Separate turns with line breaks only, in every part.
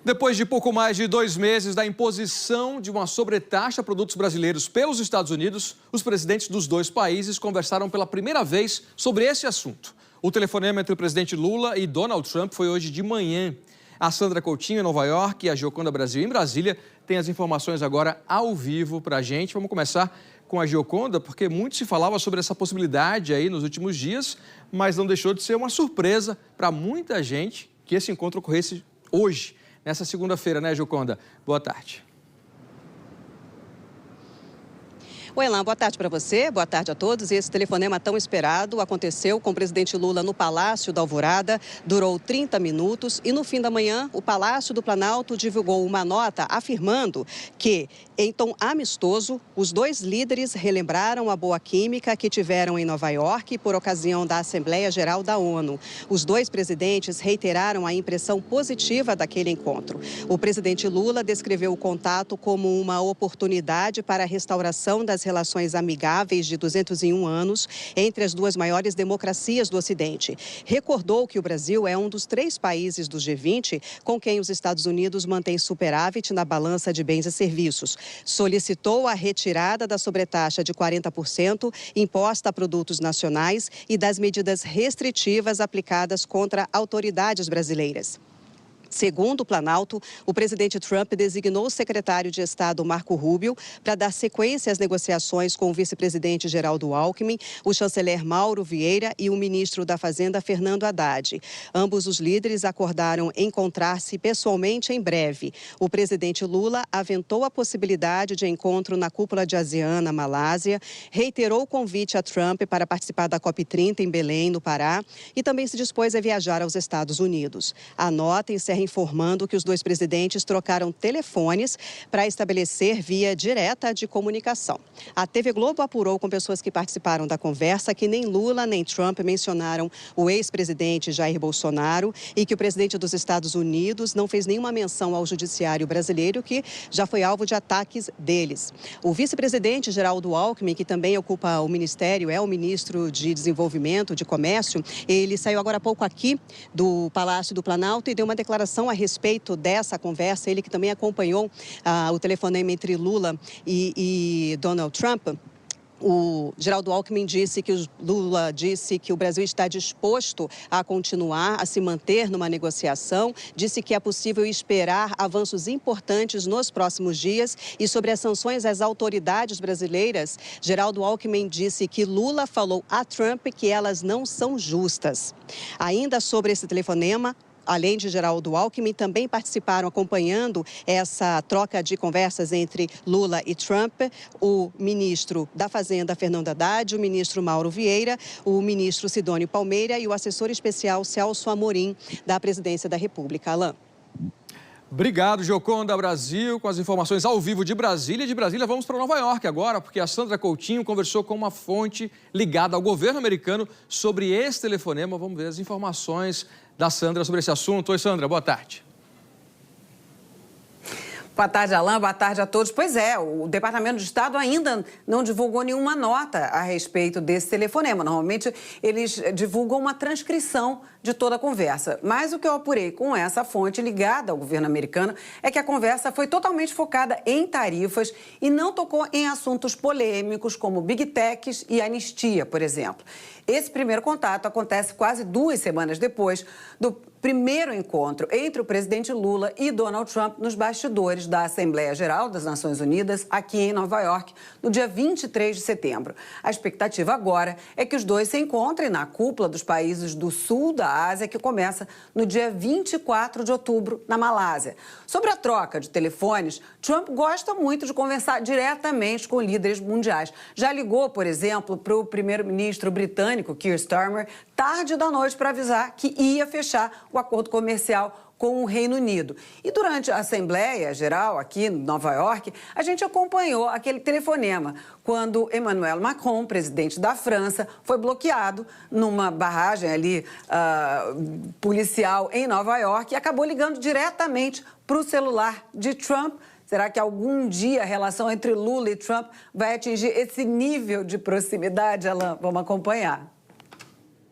Depois de pouco mais de 2 meses da imposição de uma sobretaxa a produtos brasileiros pelos Estados Unidos, os presidentes dos dois países conversaram pela primeira vez sobre esse assunto. O telefonema entre o presidente Lula e Donald Trump foi hoje de manhã. A Sandra Coutinho, em Nova York, e a Gioconda Brasil, em Brasília, tem as informações agora ao vivo para a gente. Vamos começar com a Gioconda, porque muito se falava sobre essa possibilidade aí nos últimos dias, mas não deixou de ser uma surpresa para muita gente que esse encontro ocorresse hoje, nessa segunda-feira, né, Gioconda? Boa tarde.
Oi, Elan, boa tarde para você, boa tarde a todos. E esse telefonema tão esperado aconteceu com o presidente Lula no Palácio da Alvorada, durou 30 minutos e no fim da manhã o Palácio do Planalto divulgou uma nota afirmando que, em tom amistoso, os dois líderes relembraram a boa química que tiveram em Nova York por ocasião da Assembleia Geral da ONU. Os dois presidentes reiteraram a impressão positiva daquele encontro. O presidente Lula descreveu o contato como uma oportunidade para a restauração das relações amigáveis de 201 anos entre as duas maiores democracias do Ocidente. Recordou que o Brasil é um dos 3 países do G20 com quem os Estados Unidos mantêm superávit na balança de bens e serviços. Solicitou a retirada da sobretaxa de 40% imposta a produtos nacionais e das medidas restritivas aplicadas contra autoridades brasileiras. Segundo o Planalto, o presidente Trump designou o secretário de Estado Marco Rubio para dar sequência às negociações com o vice-presidente Geraldo Alckmin, o chanceler Mauro Vieira e o ministro da Fazenda Fernando Haddad. Ambos os líderes acordaram encontrar-se pessoalmente em breve. O presidente Lula aventou a possibilidade de encontro na cúpula de ASEAN, na Malásia, reiterou o convite a Trump para participar da COP30 em Belém, no Pará, e também se dispôs a viajar aos Estados Unidos. A nota encerra informando que os dois presidentes trocaram telefones para estabelecer via direta de comunicação. A TV Globo apurou com pessoas que participaram da conversa que nem Lula nem Trump mencionaram o ex-presidente Jair Bolsonaro e que o presidente dos Estados Unidos não fez nenhuma menção ao judiciário brasileiro, que já foi alvo de ataques deles. O vice-presidente Geraldo Alckmin, que também ocupa o ministério, é o ministro de Desenvolvimento, de Comércio, ele saiu agora há pouco aqui do Palácio do Planalto e deu uma declaração a respeito dessa conversa, ele que também acompanhou o telefonema entre Lula e Donald Trump. O Geraldo Alckmin disse que o Lula disse que o Brasil está disposto a continuar, a se manter numa negociação, disse que é possível esperar avanços importantes nos próximos dias e sobre as sanções às autoridades brasileiras, Geraldo Alckmin disse que Lula falou a Trump que elas não são justas. Ainda sobre esse telefonema, além de Geraldo Alckmin, também participaram acompanhando essa troca de conversas entre Lula e Trump, o ministro da Fazenda, Fernando Haddad, o ministro Mauro Vieira, o ministro Sidônio Palmeira e o assessor especial Celso Amorim, da Presidência da República. Alain.
Obrigado, Gioconda Brasil, com as informações ao vivo de Brasília. De Brasília, vamos para Nova York agora, porque a Sandra Coutinho conversou com uma fonte ligada ao governo americano sobre esse telefonema. Vamos ver as informações da Sandra sobre esse assunto. Oi, Sandra, boa tarde.
Boa tarde, Alain. Boa tarde a todos. Pois é, o Departamento de Estado ainda não divulgou nenhuma nota a respeito desse telefonema. Normalmente, eles divulgam uma transcrição de toda a conversa. Mas o que eu apurei com essa fonte ligada ao governo americano é que a conversa foi totalmente focada em tarifas e não tocou em assuntos polêmicos como Big Techs e anistia, por exemplo. Esse primeiro contato acontece quase 2 semanas depois do primeiro encontro entre o presidente Lula e Donald Trump nos bastidores da Assembleia Geral das Nações Unidas, aqui em Nova York, no dia 23 de setembro. A expectativa agora é que os dois se encontrem na cúpula dos países do sul da Ásia, que começa no dia 24 de outubro, na Malásia. Sobre a troca de telefones, Trump gosta muito de conversar diretamente com líderes mundiais. Já ligou, por exemplo, para o primeiro-ministro britânico, Keir Starmer, tarde da noite para avisar que ia fechar o acordo comercial com o Reino Unido. E durante a Assembleia Geral, aqui em Nova York, a gente acompanhou aquele telefonema, quando Emmanuel Macron, presidente da França, foi bloqueado numa barragem ali policial em Nova York e acabou ligando diretamente para o celular de Trump. Será que algum dia a relação entre Lula e Trump vai atingir esse nível de proximidade, Alain? Vamos acompanhar.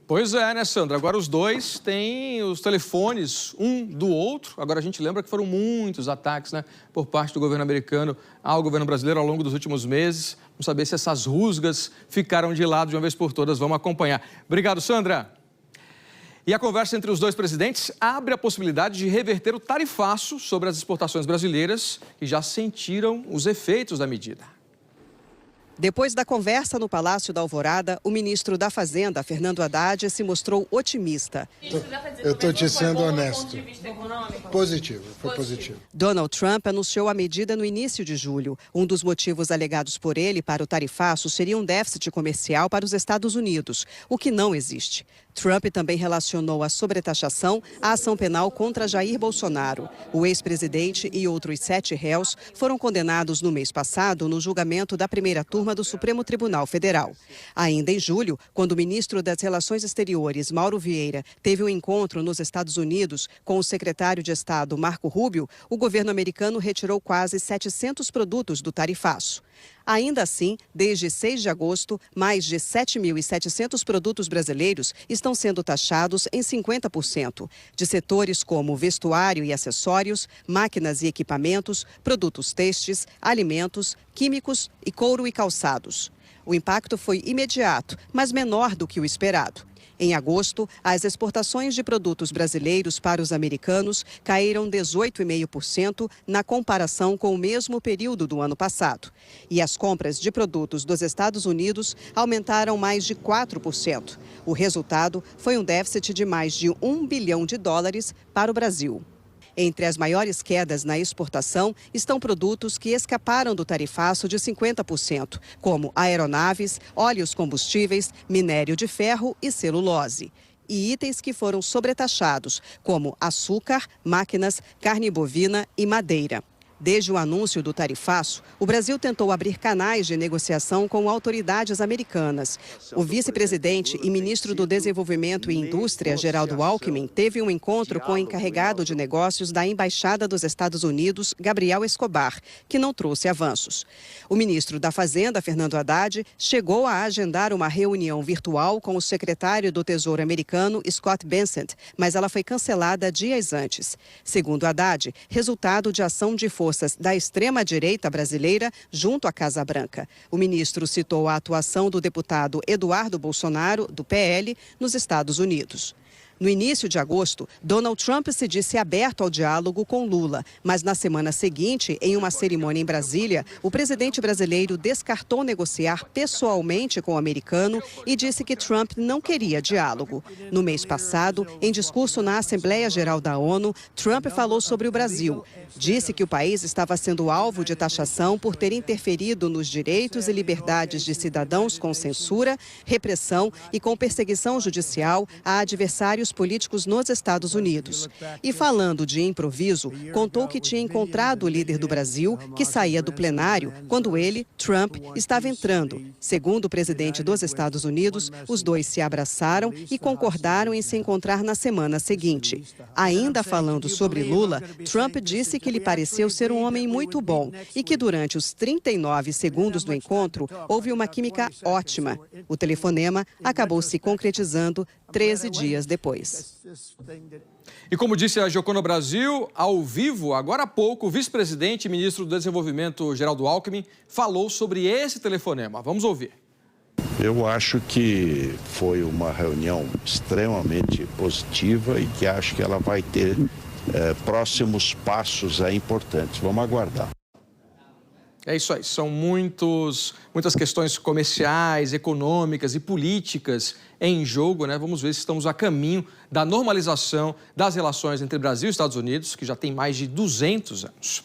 Pois é, né, Sandra? Agora os dois têm os telefones um do outro. Agora a gente lembra que foram muitos ataques, né, por parte do governo americano ao governo brasileiro ao longo dos últimos meses. Vamos saber se essas rusgas ficaram de lado de uma vez por todas. Vamos acompanhar. Obrigado, Sandra. E a conversa entre os dois presidentes abre a possibilidade de reverter o tarifaço sobre as exportações brasileiras, que já sentiram os efeitos da medida.
Depois da conversa no Palácio da Alvorada, o ministro da Fazenda, Fernando Haddad, se mostrou otimista.
Eu estou te sendo honesto. Positivo, foi positivo.
Donald Trump anunciou a medida no início de julho. Um dos motivos alegados por ele para o tarifaço seria um déficit comercial para os Estados Unidos, o que não existe. Trump também relacionou a sobretaxação à ação penal contra Jair Bolsonaro. O ex-presidente e outros 7 réus foram condenados no mês passado no julgamento da primeira turma do Supremo Tribunal Federal. Ainda em julho, quando o ministro das Relações Exteriores, Mauro Vieira, teve um encontro nos Estados Unidos com o secretário de Estado, Marco Rubio, o governo americano retirou quase 700 produtos do tarifaço. Ainda assim, desde 6 de agosto, mais de 7.700 produtos brasileiros estão sendo taxados em 50%, de setores como vestuário e acessórios, máquinas e equipamentos, produtos têxteis, alimentos, químicos e couro e calçados. O impacto foi imediato, mas menor do que o esperado. Em agosto, as exportações de produtos brasileiros para os americanos caíram 18,5% na comparação com o mesmo período do ano passado. E as compras de produtos dos Estados Unidos aumentaram mais de 4%. O resultado foi um déficit de mais de US$ 1 bilhão para o Brasil. Entre as maiores quedas na exportação estão produtos que escaparam do tarifaço de 50%, como aeronaves, óleos combustíveis, minério de ferro e celulose. E itens que foram sobretaxados, como açúcar, máquinas, carne bovina e madeira. Desde o anúncio do tarifaço, o Brasil tentou abrir canais de negociação com autoridades americanas. O vice-presidente e ministro do Desenvolvimento e Indústria, Geraldo Alckmin, teve um encontro com o encarregado de negócios da Embaixada dos Estados Unidos, Gabriel Escobar, que não trouxe avanços. O ministro da Fazenda, Fernando Haddad, chegou a agendar uma reunião virtual com o secretário do Tesouro americano, Scott Bessent, mas ela foi cancelada dias antes. Segundo Haddad, resultado de ação de forças da extrema-direita brasileira junto à Casa Branca. O ministro citou a atuação do deputado Eduardo Bolsonaro, do PL, nos Estados Unidos. No início de agosto, Donald Trump se disse aberto ao diálogo com Lula, mas na semana seguinte, em uma cerimônia em Brasília, o presidente brasileiro descartou negociar pessoalmente com o americano e disse que Trump não queria diálogo. No mês passado, em discurso na Assembleia Geral da ONU, Trump falou sobre o Brasil. Disse que o país estava sendo alvo de taxação por ter interferido nos direitos e liberdades de cidadãos com censura, repressão e com perseguição judicial a adversários políticos nos Estados Unidos. E falando de improviso, contou que tinha encontrado o líder do Brasil, que saía do plenário, quando ele, Trump, estava entrando. Segundo o presidente dos Estados Unidos, os dois se abraçaram e concordaram em se encontrar na semana seguinte. Ainda falando sobre Lula, Trump disse que lhe pareceu ser um homem muito bom e que durante os 39 segundos do encontro houve uma química ótima. O telefonema acabou se concretizando 13 dias depois.
E como disse a Jocona Brasil, ao vivo, agora há pouco, o vice-presidente e ministro do Desenvolvimento, Geraldo Alckmin, falou sobre esse telefonema. Vamos ouvir.
Eu acho que foi uma reunião extremamente positiva e que acho que ela vai ter próximos passos importantes. Vamos aguardar.
É isso aí, são muitas questões comerciais, econômicas e políticas em jogo, né? Vamos ver se estamos a caminho da normalização das relações entre Brasil e Estados Unidos, que já tem mais de 200 anos.